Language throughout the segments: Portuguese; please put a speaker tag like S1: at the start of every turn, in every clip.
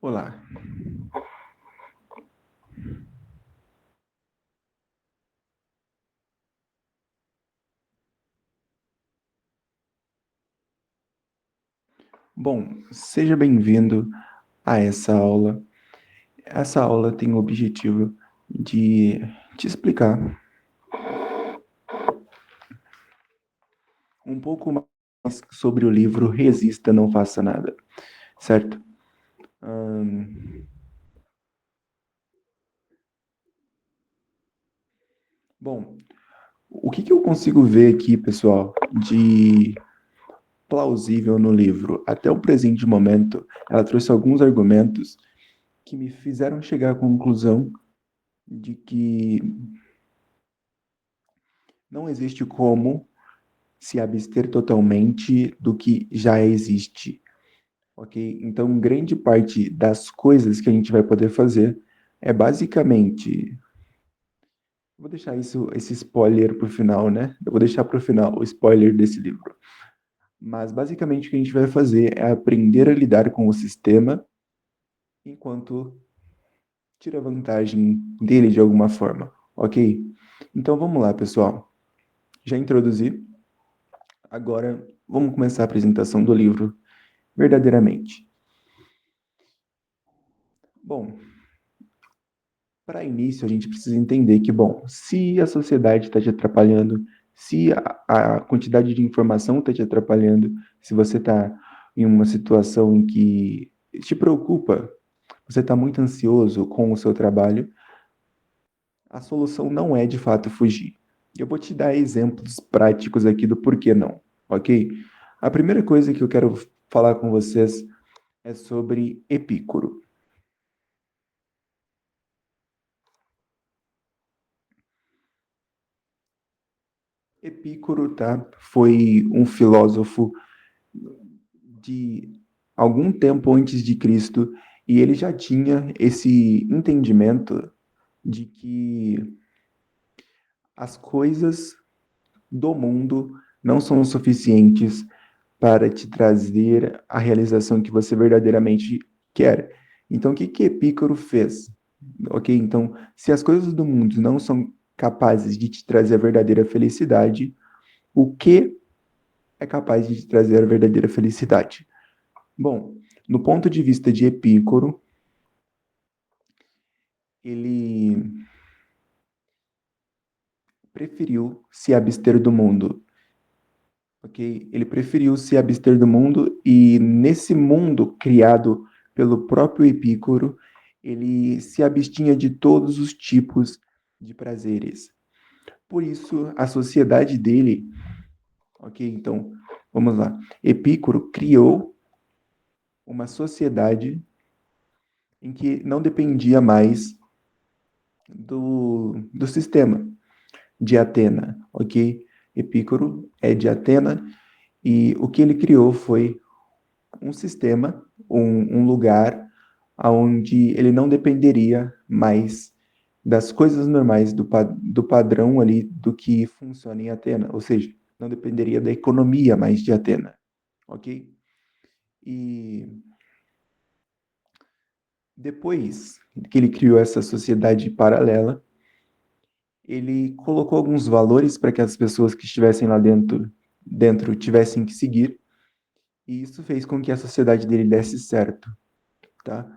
S1: Olá. Bom, seja bem-vindo a essa aula. Essa aula tem o objetivo de te explicar um pouco mais sobre o livro Resista, Não Faça Nada, certo? Bom, o que eu consigo ver aqui, pessoal, de plausível no livro? Até o presente momento, ela trouxe alguns argumentos que me fizeram chegar à conclusão de que não existe como se abster totalmente do que já existe, ok? Então, grande parte das coisas que a gente vai poder fazer é basicamente. Vou deixar esse spoiler para o final, né? Eu vou deixar para o final o spoiler desse livro. Mas basicamente o que a gente vai fazer é aprender a lidar com o sistema enquanto tira vantagem dele de alguma forma, ok? Então vamos lá, pessoal. Já introduzi. Agora vamos começar a apresentação do livro verdadeiramente. Bom, para início, a gente precisa entender que, bom, se a sociedade está te atrapalhando, se a quantidade de informação está te atrapalhando, se você está em uma situação em que te preocupa, você está muito ansioso com o seu trabalho, a solução não é de fato fugir. Eu vou te dar exemplos práticos aqui do porquê não, ok? A primeira coisa que eu quero falar com vocês é sobre Epicuro. Epicuro, tá? Foi um filósofo de algum tempo antes de Cristo e ele já tinha esse entendimento de que as coisas do mundo não são suficientes para te trazer a realização que você verdadeiramente quer. Então, o que que Epicuro fez? Ok, então, se as coisas do mundo não são capazes de te trazer a verdadeira felicidade, o que é capaz de te trazer a verdadeira felicidade? Bom, no ponto de vista de Epicuro, ele preferiu se abster do mundo, ok? Ele preferiu se abster do mundo e nesse mundo criado pelo próprio Epicuro, ele se abstinha de todos os tipos de prazeres. Por isso, a sociedade dele, ok? Então, vamos lá. Epicuro criou uma sociedade em que não dependia mais do sistema de Atena, ok? Epicuro é de Atena e o que ele criou foi um sistema, um lugar onde ele não dependeria mais das coisas normais do padrão ali do que funciona em Atena, ou seja, não dependeria da economia mais de Atena, ok? E depois que ele criou essa sociedade paralela, ele colocou alguns valores para que as pessoas que estivessem lá dentro tivessem que seguir, e isso fez com que a sociedade dele desse certo, tá?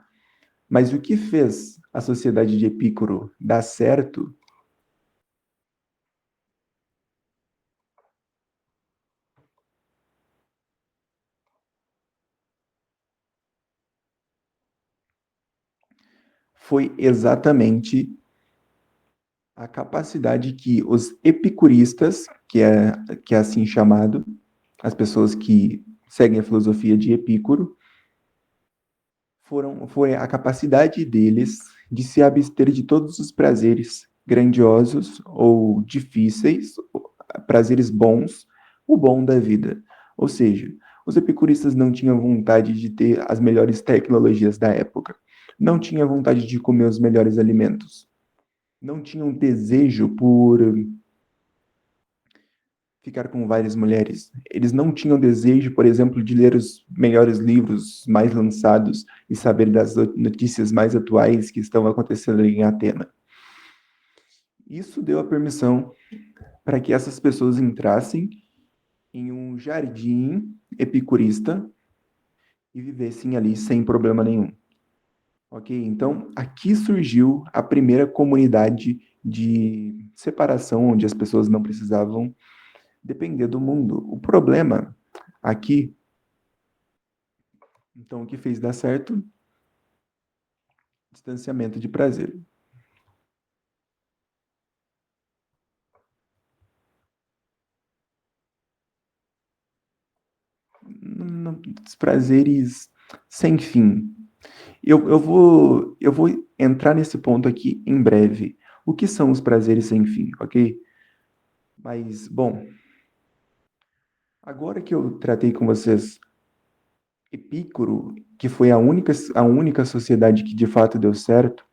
S1: Mas o que fez a sociedade de Epicuro dar certo foi exatamente a capacidade que os epicuristas, que é assim chamado, as pessoas que seguem a filosofia de Epicuro, foi a capacidade deles de se abster de todos os prazeres grandiosos ou difíceis, prazeres bons, o bom da vida. Ou seja, os epicuristas não tinham vontade de ter as melhores tecnologias da época, não tinham vontade de comer os melhores alimentos, não tinham desejo por ficar com várias mulheres. Eles não tinham desejo, por exemplo, de ler os melhores livros mais lançados e saber das notícias mais atuais que estão acontecendo em Atena. Isso deu a permissão para que essas pessoas entrassem em um jardim epicurista e vivessem ali sem problema nenhum. Ok? Então, aqui surgiu a primeira comunidade de separação, onde as pessoas não precisavam depender do mundo. O problema aqui, então, o que fez dar certo? Distanciamento de prazer. Os prazeres sem fim. Eu vou entrar nesse ponto aqui em breve. O que são os prazeres sem fim, ok? Mas, bom, agora que eu tratei com vocês Epicuro, que foi a única sociedade que de fato deu certo,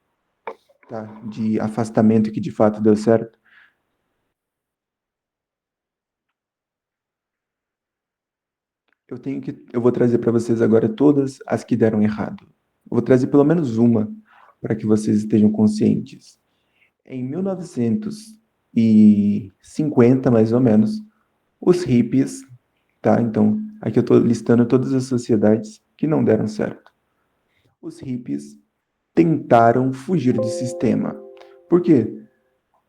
S1: tá? De afastamento que de fato deu certo, eu vou trazer para vocês agora todas as que deram errado. Eu vou trazer pelo menos uma para que vocês estejam conscientes. Em 1950, mais ou menos, os hippies, tá? Então, aqui eu estou listando todas as sociedades que não deram certo. Os hippies tentaram fugir do sistema. Por quê?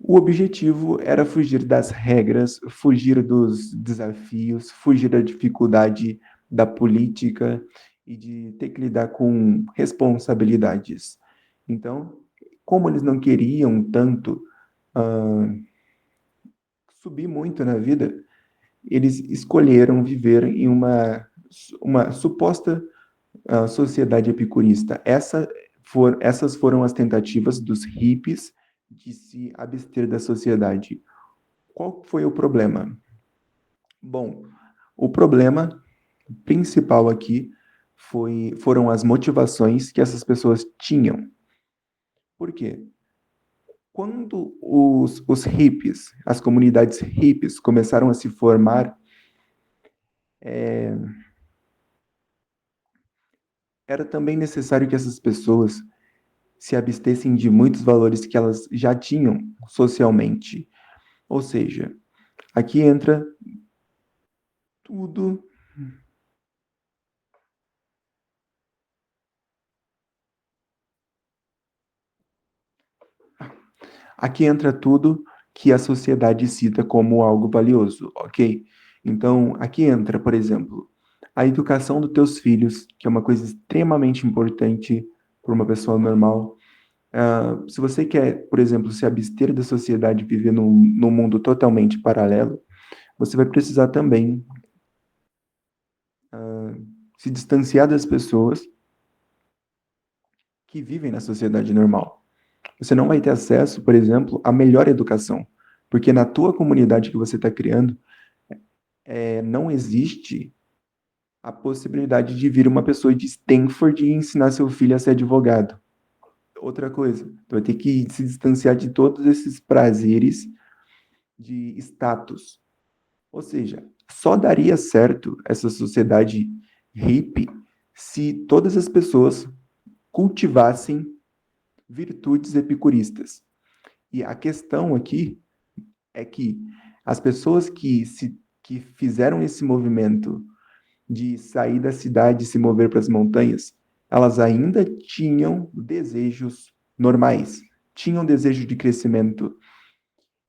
S1: O objetivo era fugir das regras, fugir dos desafios, fugir da dificuldade da política e de ter que lidar com responsabilidades. Então, como eles não queriam tanto subir muito na vida, eles escolheram viver em uma suposta sociedade epicurista. Essas foram as tentativas dos hippies de se abster da sociedade. Qual foi o problema? Bom, o problema principal aqui foram as motivações que essas pessoas tinham. Por quê? Quando os hippies, as comunidades hippies começaram a se formar, era também necessário que essas pessoas se abstessem de muitos valores que elas já tinham socialmente. Ou seja, aqui entra tudo. Aqui entra tudo que a sociedade cita como algo valioso, ok? Então, aqui entra, por exemplo, a educação dos teus filhos, que é uma coisa extremamente importante para uma pessoa normal. Se você quer, por exemplo, se abster da sociedade e viver num mundo totalmente paralelo, você vai precisar também se distanciar das pessoas que vivem na sociedade normal. Você não vai ter acesso, por exemplo, à melhor educação, porque na tua comunidade que você está criando, não existe a possibilidade de vir uma pessoa de Stanford e ensinar seu filho a ser advogado. Outra coisa, tu vai ter que se distanciar de todos esses prazeres de status. Ou seja, só daria certo essa sociedade hippie se todas as pessoas cultivassem virtudes epicuristas. E a questão aqui é que as pessoas que fizeram esse movimento de sair da cidade e se mover para as montanhas, elas ainda tinham desejos normais, tinham desejo de crescimento.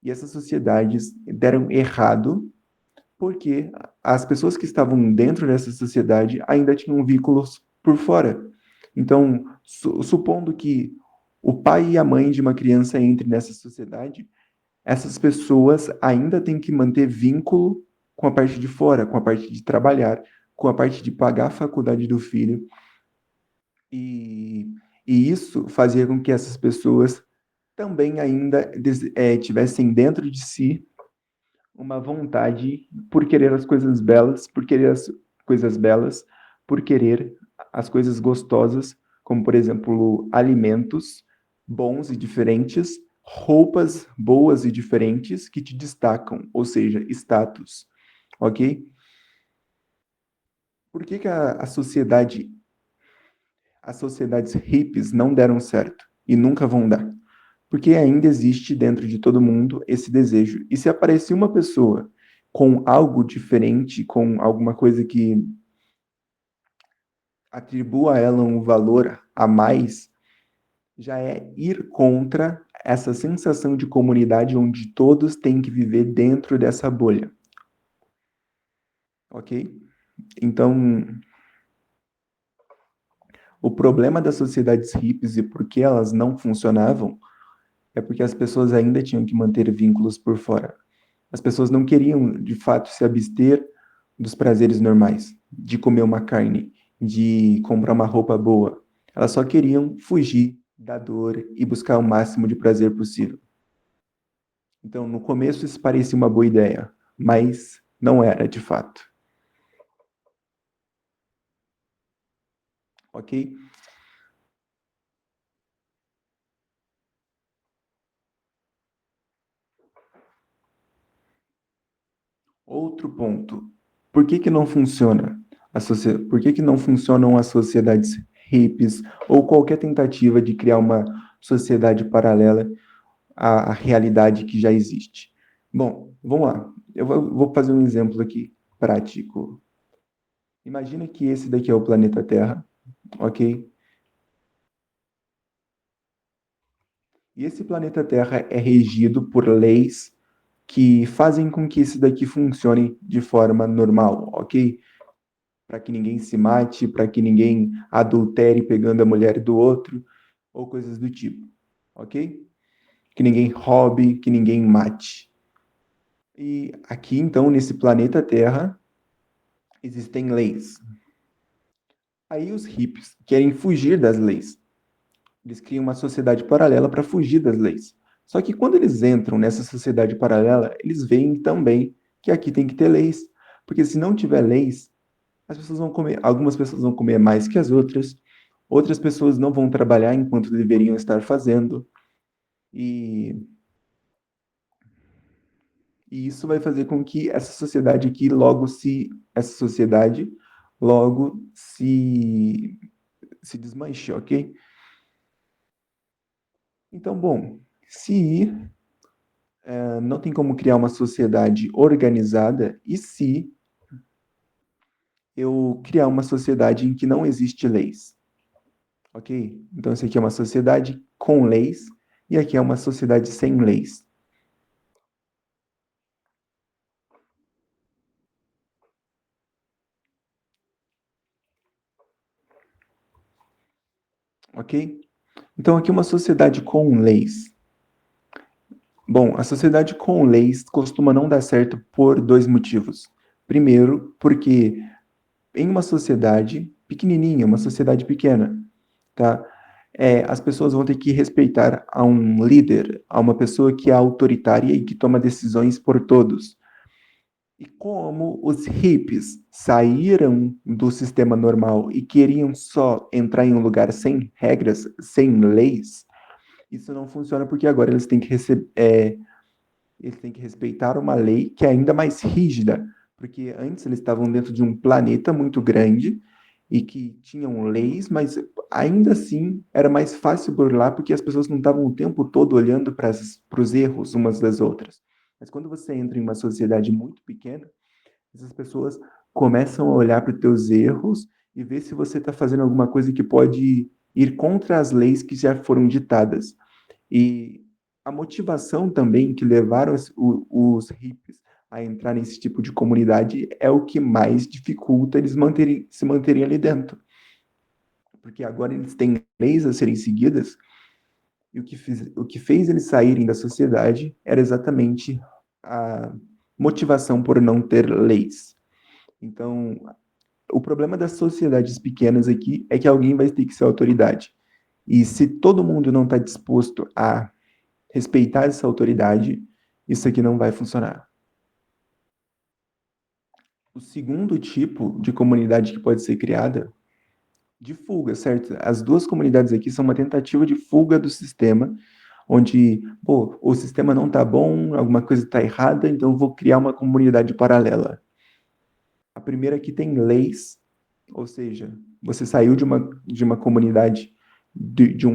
S1: E essas sociedades deram errado porque as pessoas que estavam dentro dessa sociedade ainda tinham vínculos por fora. Então, supondo que o pai e a mãe de uma criança entrem nessa sociedade, essas pessoas ainda têm que manter vínculo com a parte de fora, com a parte de trabalhar, com a parte de pagar a faculdade do filho. E, e isso fazia com que essas pessoas também ainda tivessem dentro de si uma vontade por querer as coisas belas, por querer as coisas belas, por querer as coisas gostosas, como por exemplo alimentos bons e diferentes, roupas boas e diferentes que te destacam, ou seja, status, ok? Por que as sociedades hippies não deram certo e nunca vão dar? Porque ainda existe dentro de todo mundo esse desejo. E se aparecer uma pessoa com algo diferente, com alguma coisa que atribua a ela um valor a mais, já é ir contra essa sensação de comunidade onde todos têm que viver dentro dessa bolha, ok? Então, o problema das sociedades hippies e por que elas não funcionavam é porque as pessoas ainda tinham que manter vínculos por fora. As pessoas não queriam, de fato, se abster dos prazeres normais, de comer uma carne, de comprar uma roupa boa. Elas só queriam fugir da dor e buscar o máximo de prazer possível. Então, no começo, isso parecia uma boa ideia, mas não era de fato. Ok? Outro ponto. Por que que não funciona? Por que que não funcionam as sociedades hippies ou qualquer tentativa de criar uma sociedade paralela à realidade que já existe? Bom, vamos lá. Eu vou fazer um exemplo aqui prático. Imagina que esse daqui é o planeta Terra, ok? E esse planeta Terra é regido por leis que fazem com que isso daqui funcione de forma normal, ok? Para que ninguém se mate, para que ninguém adultere pegando a mulher do outro, ou coisas do tipo, ok? Que ninguém roube, que ninguém mate. E aqui, então, nesse planeta Terra, existem leis. Aí os hippies querem fugir das leis. Eles criam uma sociedade paralela para fugir das leis. Só que quando eles entram nessa sociedade paralela, eles veem também que aqui tem que ter leis. Porque se não tiver leis, as pessoas vão comer, algumas pessoas vão comer mais que as outras pessoas não vão trabalhar enquanto deveriam estar fazendo, e, e isso vai fazer com que essa sociedade logo se desmanche, ok? Então, bom, se não tem como criar uma sociedade organizada, e se eu criar uma sociedade em que não existe leis? Ok? Então, isso aqui é uma sociedade com leis e aqui é uma sociedade sem leis. Ok? Então, aqui é uma sociedade com leis. Bom, a sociedade com leis costuma não dar certo por dois motivos. Primeiro, porque em uma sociedade pequenininha, uma sociedade pequena, tá? As pessoas vão ter que respeitar a um líder, a uma pessoa que é autoritária e que toma decisões por todos. E como os hippies saíram do sistema normal e queriam só entrar em um lugar sem regras, sem leis, isso não funciona porque agora eles têm que respeitar uma lei que é ainda mais rígida, porque antes eles estavam dentro de um planeta muito grande e que tinham leis, mas ainda assim era mais fácil burlar porque as pessoas não estavam o tempo todo olhando para os erros umas das outras. Mas quando você entra em uma sociedade muito pequena, essas pessoas começam a olhar para os teus erros e ver se você está fazendo alguma coisa que pode ir contra as leis que já foram ditadas. E a motivação também que levaram os hippies a entrar nesse tipo de comunidade é o que mais dificulta eles se manterem ali dentro. Porque agora eles têm leis a serem seguidas e o que fez eles saírem da sociedade era exatamente a motivação por não ter leis. Então, o problema das sociedades pequenas aqui é que alguém vai ter que ser autoridade. E se todo mundo não está disposto a respeitar essa autoridade, isso aqui não vai funcionar. O segundo tipo de comunidade que pode ser criada, de fuga, certo? As duas comunidades aqui são uma tentativa de fuga do sistema, onde, pô, o sistema não tá bom, alguma coisa tá errada, então eu vou criar uma comunidade paralela. A primeira que tem leis, ou seja, você saiu de uma comunidade de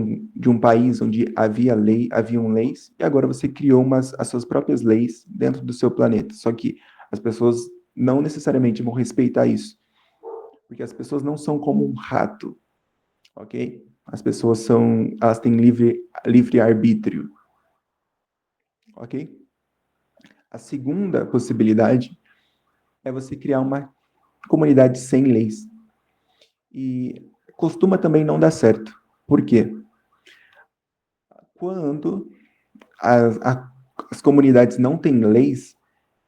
S1: um país onde haviam leis, e agora você criou as suas próprias leis dentro do seu planeta. Só que as pessoas não necessariamente vão respeitar isso, porque as pessoas não são como um rato, ok? As pessoas elas têm livre arbítrio, ok? A segunda possibilidade é você criar uma comunidade sem leis. E costuma também não dar certo. Por quê? Quando as, as comunidades não têm leis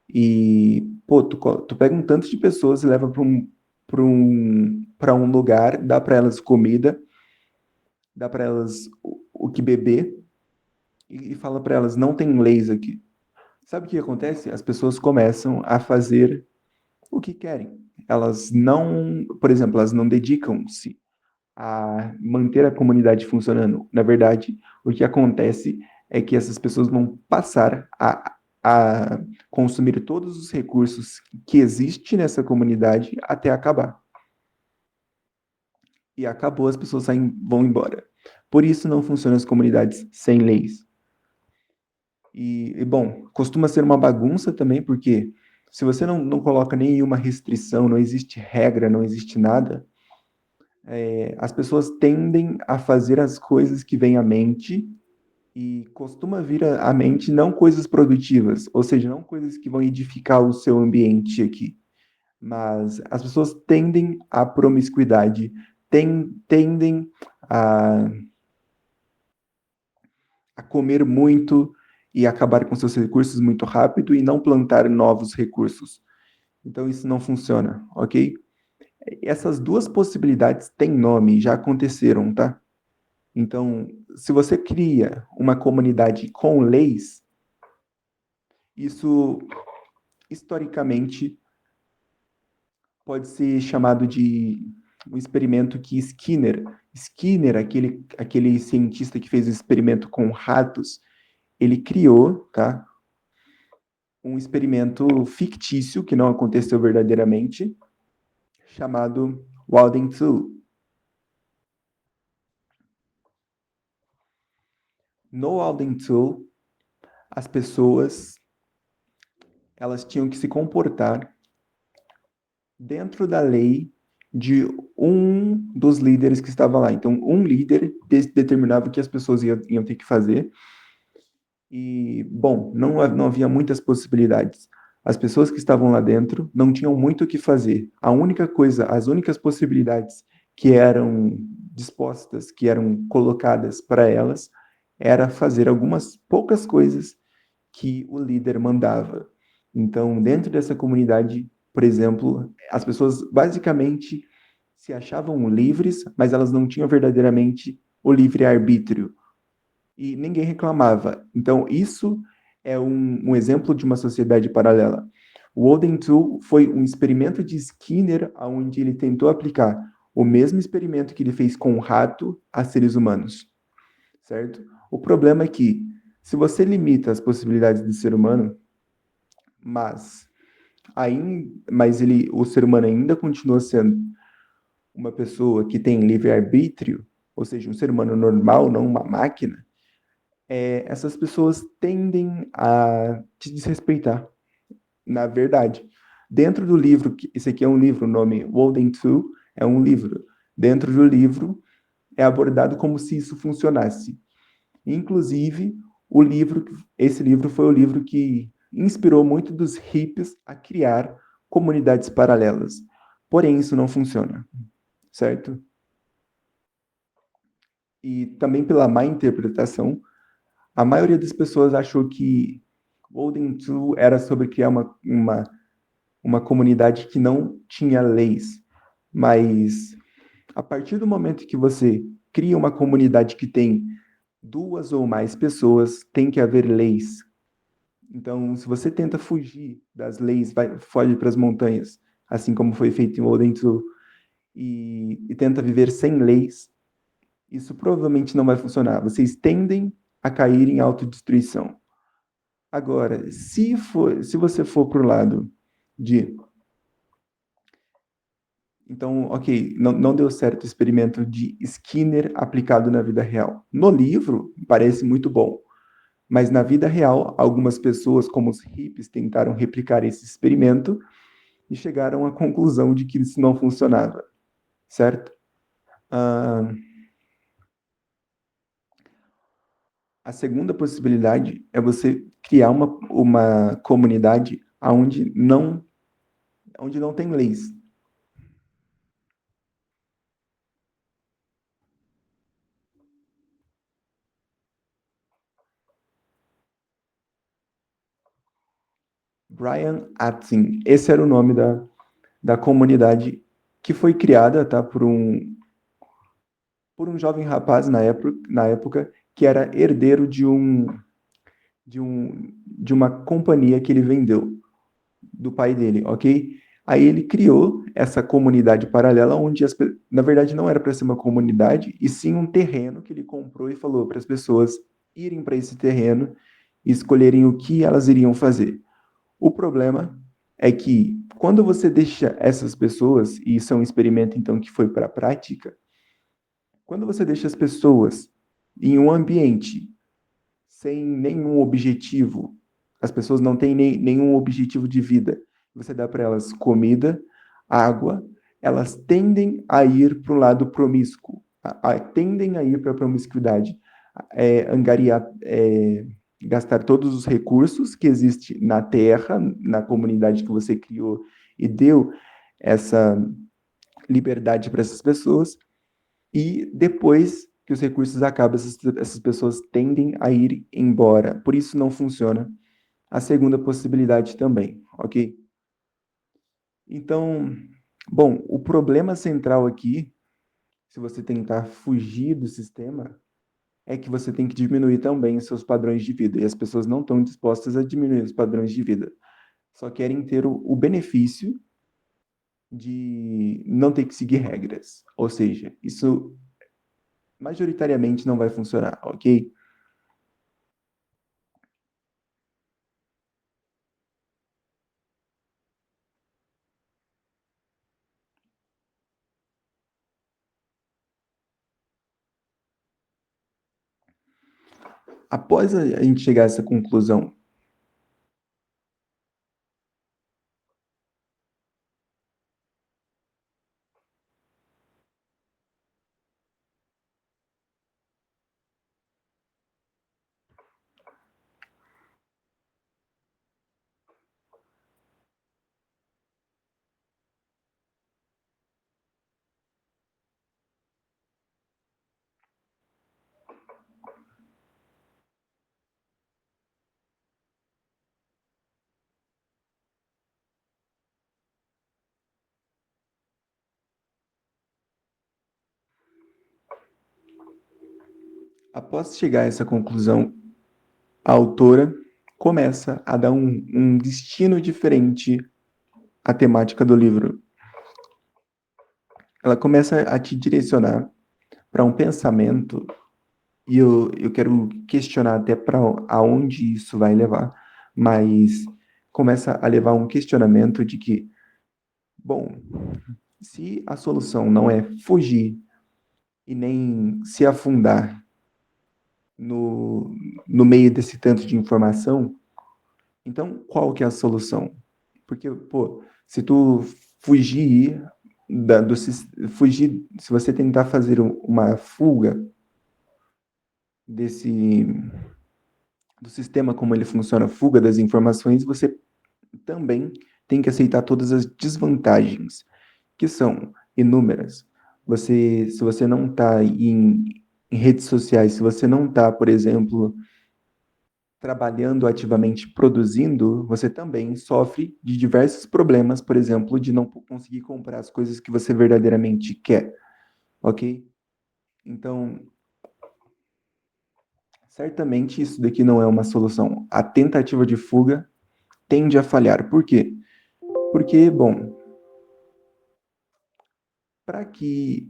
S1: e, pô, tu pega um tanto de pessoas e leva para um lugar, dá para elas comida, dá para elas o que beber e fala para elas, não tem leis aqui. Sabe o que acontece? As pessoas começam a fazer o que querem. Elas não, por exemplo, elas não dedicam-se a manter a comunidade funcionando. Na verdade, o que acontece é que essas pessoas vão passar a consumir todos os recursos que existem nessa comunidade até acabar. E acabou, as pessoas vão embora. Por isso não funcionam as comunidades sem leis. Bom, costuma ser uma bagunça também, porque se você não coloca nenhuma restrição, não existe regra, não existe nada, as pessoas tendem a fazer as coisas que vêm à mente e costuma vir à mente não coisas produtivas, ou seja, não coisas que vão edificar o seu ambiente aqui, mas as pessoas tendem à promiscuidade, tendem a, a comer muito e acabar com seus recursos muito rápido e não plantar novos recursos. Então isso não funciona, ok? Essas duas possibilidades têm nome, já aconteceram, tá? Então, se você cria uma comunidade com leis, isso historicamente pode ser chamado de um experimento que Skinner, aquele cientista que fez o experimento com ratos, ele criou, tá? Um experimento fictício que não aconteceu verdadeiramente, chamado Walden 2. No Walden 2, as pessoas elas tinham que se comportar dentro da lei de um dos líderes que estava lá. Então, um líder determinava o que as pessoas iam ter que fazer. E, bom, não havia muitas possibilidades. As pessoas que estavam lá dentro não tinham muito o que fazer. As únicas possibilidades que eram dispostas, que eram colocadas para elas, era fazer algumas poucas coisas que o líder mandava. Então, dentro dessa comunidade, por exemplo, as pessoas basicamente se achavam livres, mas elas não tinham verdadeiramente o livre-arbítrio. E ninguém reclamava. Então, isso é um exemplo de uma sociedade paralela. O Walden 2 foi um experimento de Skinner, onde ele tentou aplicar o mesmo experimento que ele fez com o rato a seres humanos, certo? O problema é que, se você limita as possibilidades do ser humano, mas o ser humano ainda continua sendo uma pessoa que tem livre-arbítrio, ou seja, um ser humano normal, não uma máquina, essas pessoas tendem a te desrespeitar, na verdade. Dentro do livro, esse aqui é um livro, o nome Walden 2 é um livro. Dentro do livro é abordado como se isso funcionasse. Inclusive, esse livro foi o livro que inspirou muito dos hippies a criar comunidades paralelas. Porém, isso não funciona, certo? E também pela má interpretação, a maioria das pessoas achou que Golden 2 era sobre criar uma comunidade que não tinha leis. Mas a partir do momento que você cria uma comunidade que tem duas ou mais pessoas, tem que haver leis. Então, se você tenta fugir das leis, foge para as montanhas, assim como foi feito em Golden 2, e tenta viver sem leis, isso provavelmente não vai funcionar. Vocês tendem a cair em autodestruição. Agora, se você for para o lado de então, ok, não deu certo o experimento de Skinner aplicado na vida real. No livro, parece muito bom, mas na vida real, algumas pessoas, como os hippies, tentaram replicar esse experimento e chegaram à conclusão de que isso não funcionava, certo? Ah, a segunda possibilidade é você criar uma comunidade onde não tem leis. Brian Acton, esse era o nome da comunidade que foi criada, tá, por um jovem rapaz na época que era herdeiro de uma companhia que ele vendeu do pai dele, ok? Aí ele criou essa comunidade paralela onde na verdade não era para ser uma comunidade e sim um terreno que ele comprou e falou para as pessoas irem para esse terreno e escolherem o que elas iriam fazer. O problema é que quando você deixa essas pessoas, e isso é um experimento então que foi para a prática, quando você deixa as pessoas em um ambiente sem nenhum objetivo, as pessoas não têm nenhum objetivo de vida, você dá para elas comida, água, elas tendem a ir para o lado promíscuo, tendem a ir para a promiscuidade, angariar, gastar todos os recursos que existem na terra, na comunidade que você criou e deu essa liberdade para essas pessoas, e depois que os recursos acabam, essas pessoas tendem a ir embora. Por isso não funciona. A segunda possibilidade também, ok? Então, bom, o problema central aqui, se você tentar fugir do sistema, é que você tem que diminuir também os seus padrões de vida. E as pessoas não estão dispostas a diminuir os padrões de vida. Só querem ter o benefício de não ter que seguir regras. Ou seja, isso majoritariamente não vai funcionar, ok? Após a gente chegar a essa conclusão, após chegar a essa conclusão, a autora começa a dar um destino diferente à temática do livro. Ela começa a te direcionar para um pensamento, e eu quero questionar até para aonde isso vai levar, mas começa a levar um questionamento de que, bom, se a solução não é fugir e nem se afundar no, no meio desse tanto de informação, então qual que é a solução? Porque, pô, se tu fugir fugir, se você tentar fazer uma fuga desse do sistema como ele funciona, fuga das informações, você também tem que aceitar todas as desvantagens, que são inúmeras. Se você não está em redes sociais, se você não está, por exemplo, trabalhando ativamente produzindo, você também sofre de diversos problemas, por exemplo, de não conseguir comprar as coisas que você verdadeiramente quer, ok? Então, certamente isso daqui não é uma solução. A tentativa de fuga tende a falhar. Por quê? Porque, bom, para que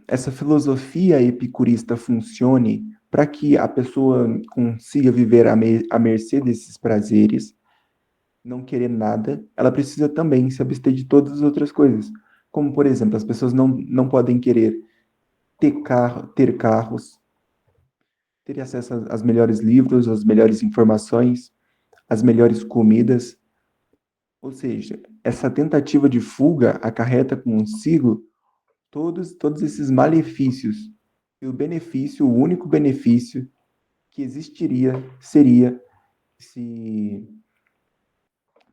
S1: essa filosofia epicurista funcione, para que a pessoa consiga viver à mercê desses prazeres, não querer nada, ela precisa também se abster de todas as outras coisas. Como, por exemplo, as pessoas não podem querer ter carros, ter acesso aos melhores livros, às melhores informações, às melhores comidas. Ou seja, essa tentativa de fuga acarreta consigo todos esses malefícios. E o benefício, o único benefício que existiria seria se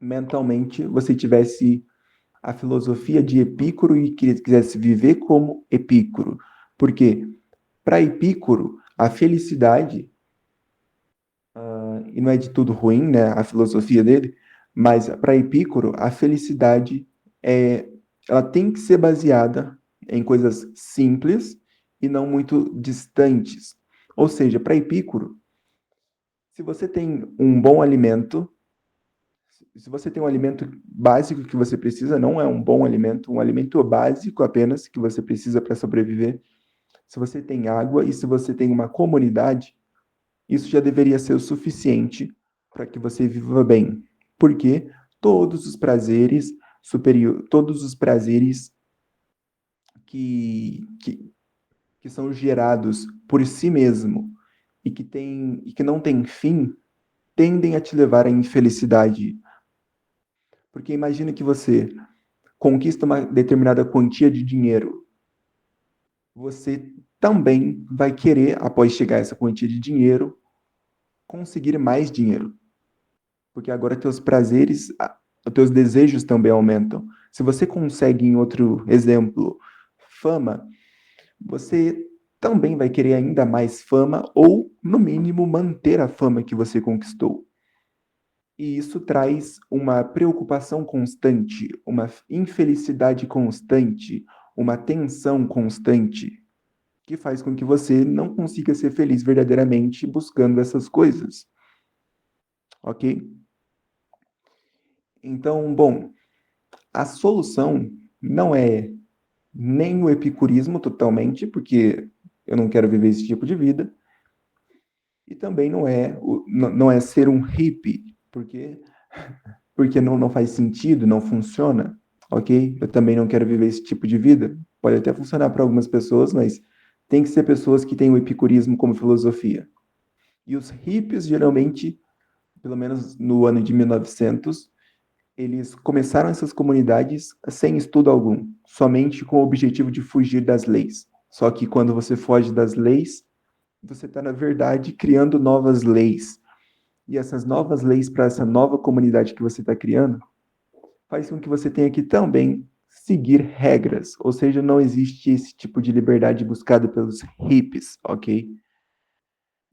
S1: mentalmente você tivesse a filosofia de Epicuro e quisesse viver como Epicuro. Porque para Epicuro, a felicidade, e não é de tudo ruim, né, a filosofia dele, mas para Epicuro, a felicidade ela tem que ser baseada em coisas simples e não muito distantes. Ou seja, para Epicuro, se você tem um bom alimento, se você tem um alimento básico que você precisa, não é um bom alimento, um alimento básico apenas que você precisa para sobreviver. Se você tem água e se você tem uma comunidade, isso já deveria ser o suficiente para que você viva bem. Porque todos os prazeres que, que são gerados por si mesmo e que não têm fim, tendem a te levar à infelicidade. Porque imagina que você conquista uma determinada quantia de dinheiro, você também vai querer, após chegar a essa quantia de dinheiro, conseguir mais dinheiro. Porque agora teus prazeres, teus desejos também aumentam. Se você consegue, em outro exemplo, fama, você também vai querer ainda mais fama ou, no mínimo, manter a fama que você conquistou. E isso traz uma preocupação constante, uma infelicidade constante, uma tensão constante, que faz com que você não consiga ser feliz verdadeiramente buscando essas coisas. Ok? Então, bom, a solução não é nem o epicurismo totalmente, porque eu não quero viver esse tipo de vida, e também não é ser um hippie, porque não faz sentido, não funciona, ok? Eu também não quero viver esse tipo de vida. Pode até funcionar para algumas pessoas, mas tem que ser pessoas que têm o epicurismo como filosofia. E os hippies, geralmente, pelo menos no ano de 1900, eles começaram essas comunidades sem estudo algum, somente com o objetivo de fugir das leis. Só que quando você foge das leis, você está, na verdade, criando novas leis. E essas novas leis para essa nova comunidade que você está criando faz com que você tenha que também seguir regras. Ou seja, não existe esse tipo de liberdade buscada pelos hippies, ok?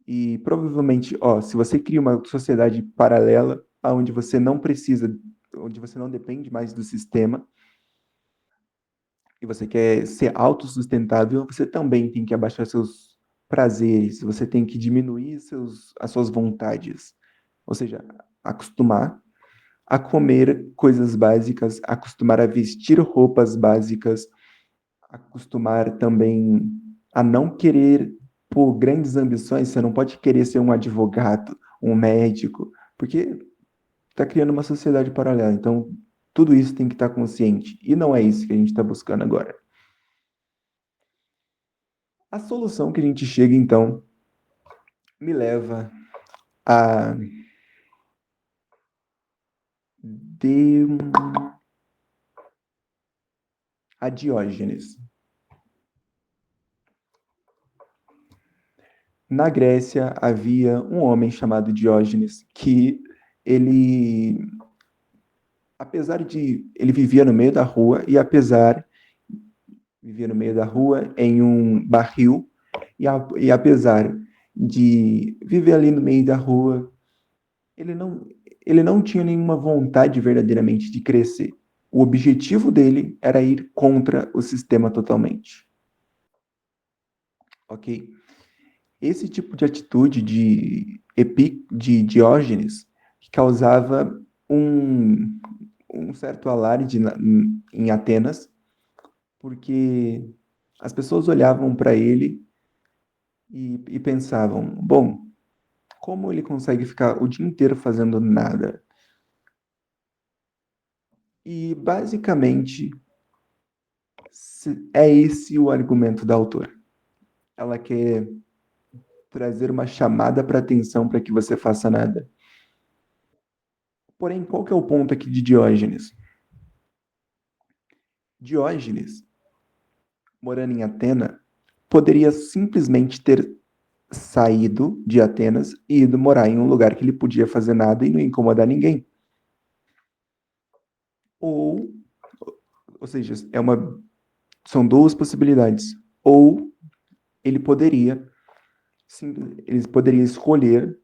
S1: E provavelmente, ó, se você cria uma sociedade paralela, onde você não precisa, onde você não depende mais do sistema, e você quer ser autossustentável, você também tem que abaixar seus prazeres, você tem que diminuir as suas vontades. Ou seja, acostumar a comer coisas básicas, acostumar a vestir roupas básicas, acostumar também a não querer por grandes ambições. Você não pode querer ser um advogado, um médico, porque está criando uma sociedade paralela. Então, tudo isso tem que estar consciente. E não é isso que a gente está buscando agora. A solução que a gente chega, então, me leva a de a Diógenes. Na Grécia havia um homem chamado Diógenes que ele, apesar de ele vivia no meio da rua e apesar vivia no meio da rua em um barril e apesar de viver ali no meio da rua, ele não ele não tinha nenhuma vontade verdadeiramente de crescer. O objetivo dele era ir contra o sistema totalmente, ok? Esse tipo de atitude de Diógenes causava um, um certo alarde em Atenas, porque as pessoas olhavam para ele e pensavam: bom, como ele consegue ficar o dia inteiro fazendo nada? E basicamente é esse o argumento da autora. Ela quer trazer uma chamada para atenção para que você faça nada. Porém, qual que é o ponto aqui de Diógenes? Diógenes, morando em Atena, poderia simplesmente ter saído de Atenas e ido morar em um lugar que ele podia fazer nada e não incomodar ninguém. Ou, ou seja, são duas possibilidades. Ou ele poderia, sim, ele poderia escolher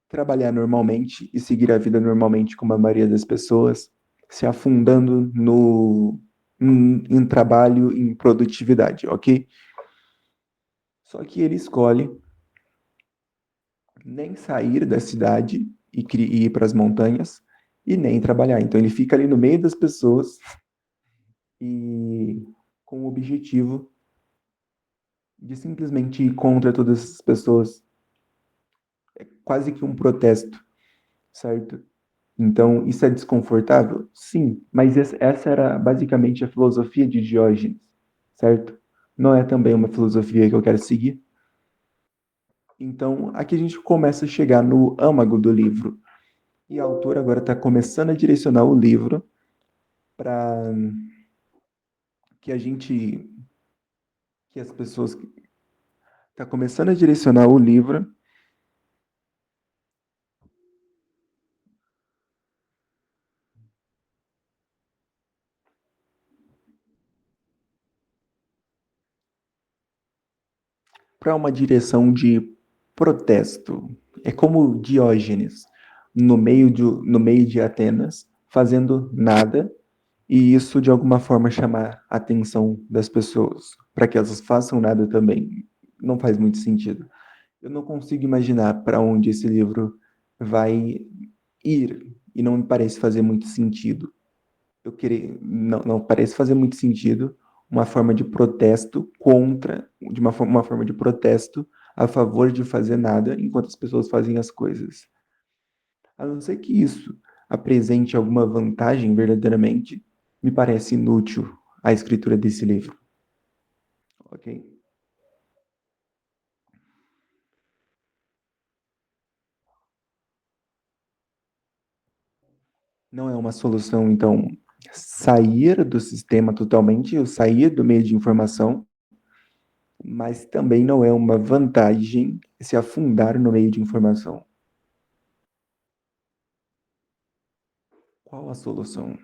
S1: trabalhar normalmente e seguir a vida normalmente como a maioria das pessoas, se afundando em trabalho, em produtividade, ok? Só que ele escolhe nem sair da cidade e ir para as montanhas e nem trabalhar. Então ele fica ali no meio das pessoas e com o objetivo de simplesmente ir contra todas essas pessoas. É quase que um protesto, certo? Então, isso é desconfortável? Sim, mas essa era basicamente a filosofia de Diógenes, certo? Não é também uma filosofia que eu quero seguir. Então, aqui a gente começa a chegar no âmago do livro. E a autora agora está começando a direcionar o livro para que a gente, que as pessoas, está começando a direcionar o livro para uma direção de protesto. É como Diógenes, no meio de Atenas, fazendo nada, e isso de alguma forma chamar a atenção das pessoas, para que elas façam nada também. Não faz muito sentido. Eu não consigo imaginar para onde esse livro vai ir, e não me parece fazer muito sentido. Não parece fazer muito sentido uma forma de protesto contra, uma forma de protesto a favor de fazer nada enquanto as pessoas fazem as coisas. A não ser que isso apresente alguma vantagem verdadeiramente, me parece inútil a escritura desse livro. Ok? Não é uma solução, então, sair do sistema totalmente, ou sair do meio de informação, mas também não é uma vantagem se afundar no meio de informação. Qual a solução?